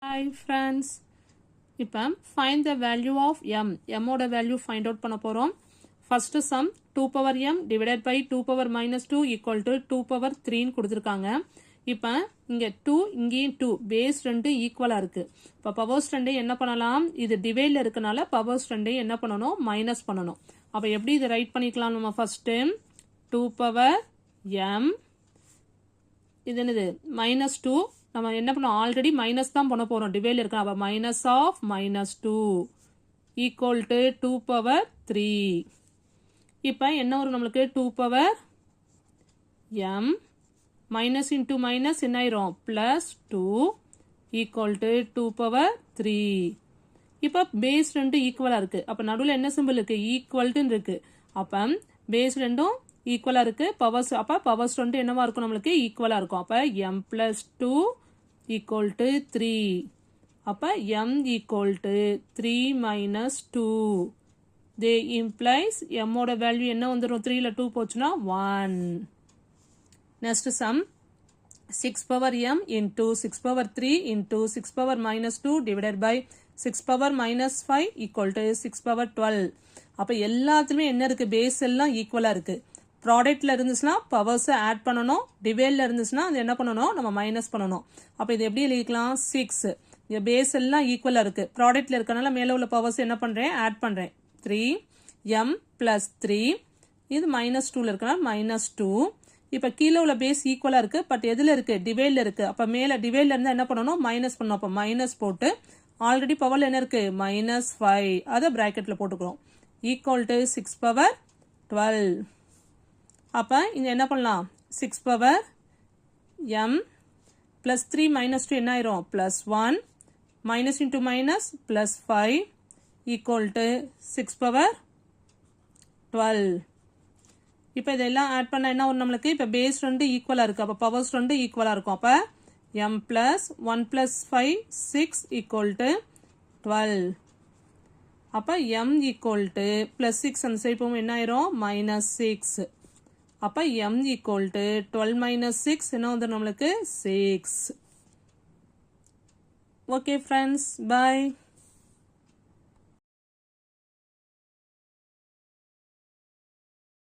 Hi friends, இப்போ find the value of m. m ஓட value find out பண்ண போறோம். First sum 2 power m divided by 2 power minus 2 equal to 2 power 3 ன்னு கொடுத்திருக்காங்க. இப்போ இங்க 2 இங்கேயும் 2 base 2 ஈக்குவலா இருக்கு. இப்போ powers 2 என்ன பண்ணலாம்? இது டிவைட்ல இருக்கனால powers 2 என்ன பண்ணணும்? மைனஸ் பண்ணணும். அப்ப எப்படி இதை ரைட் பண்ணிக்கலாம்? நம்ம ஃபர்ஸ்ட் 2 power m இது என்னது minus 2 நம்ம என்ன பண்ணோம் ஆல்ரெடி மைனஸ் தான் பண்ண போறோம் டிவைட்ல இருக்கு அப்ப minus of minus 2 equal to 2 power 3 இப்போ என்ன வரும் நம்மளுக்கு 2 power m minus into minus என்ன ஆயிரும் பிளஸ் 2 ஈக்குவல் டு 2 பவர் 3 இப்போ பேஸ் ரெண்டும் ஈக்குவலா இருக்கு அப்ப நடுவுல என்ன சிம்பிள் இருக்கு ஈக்குவல் டு இருக்கு அப்ப பேஸ் ரெண்டும் ஈக்குவலா இருக்கு பவர்ஸ் அப்ப பவர்ஸ் ரெண்டு என்னவா இருக்கும் நம்மளுக்கு ஈக்குவலா இருக்கும் அப்ப m plus 2 equal to 3 அப்ப m equal to 3 minus 2 they implies m ஓட வேல்யூ என்ன வந்துரும் 3 ல 2 போச்சுனா 1 next sum 6 power m into 6 power 3 into 6 power minus 2 divided by 6 power minus 5 equal to 6 power 12 அப்ப எல்லாத்துலயுமே என்ன இருக்கு பேஸ் எல்லாம் ஈக்குவலா இருக்கு ப்ராடக்ட்ல இருந்துச்சுன்னா பவர்ஸ் ஆட் பண்ணணும் டிவைட்ல இருந்துச்சுன்னா அது என்ன பண்ணணும் நம்ம மைனஸ் பண்ணணும் அப்ப இது எப்படி எழுதிக்கலாம் 6 இந்த பேஸ் எல்லாம் ஈக்குவலா இருக்கு ப்ராடக்ட்ல இருக்கனால மேல உள்ள பவர்ஸ் என்ன பண்றேன் ஆட் பண்றேன் 3 m plus 3 இது மைனஸ் 2ல இருக்கனால மைனஸ் 2 இப்ப கீழே உள்ள பேஸ் ஈக்குவலா இருக்கு பட் எதுல இருக்கு டிவைட்ல இருக்கு அப்ப மேல டிவைட்ல இருந்தா என்ன பண்ணணும் மைனஸ் பண்ணணும் அப்ப மைனஸ் போட்டு ஆல்ரெடி பவர்ல என்ன இருக்கு மைனஸ் 5 அத பிராக்கெட்ல போட்டுக்கிறோம் ஈக்குவல் டு 6 பவர் 12 அப்ப இங்க என்ன பண்ணலாம் 6 பவர் m plus 3 minus 2 என்ன ஆயிரும் plus 1 minus into minus plus 5 equal to 6 power 12 இப்ப இதெல்லாம் ஆட் பண்ணா என்ன வரும் நம்மளுக்கு இப்ப பேஸ் ரெண்டு ஈக்குவலா இருக்கு அப்ப பவர்ஸ் ரெண்டு ஈக்குவலா இருக்கும் அப்ப m plus 1 plus 5 6 equal to 12 அப்ப m equal to plus 6 அந்த சைடு போகும் என்ன ஆயிரும் minus 6 அப்ப m equal to 12 minus 6 என்ன வந்து நம்மளுக்கு 6 okay friends bye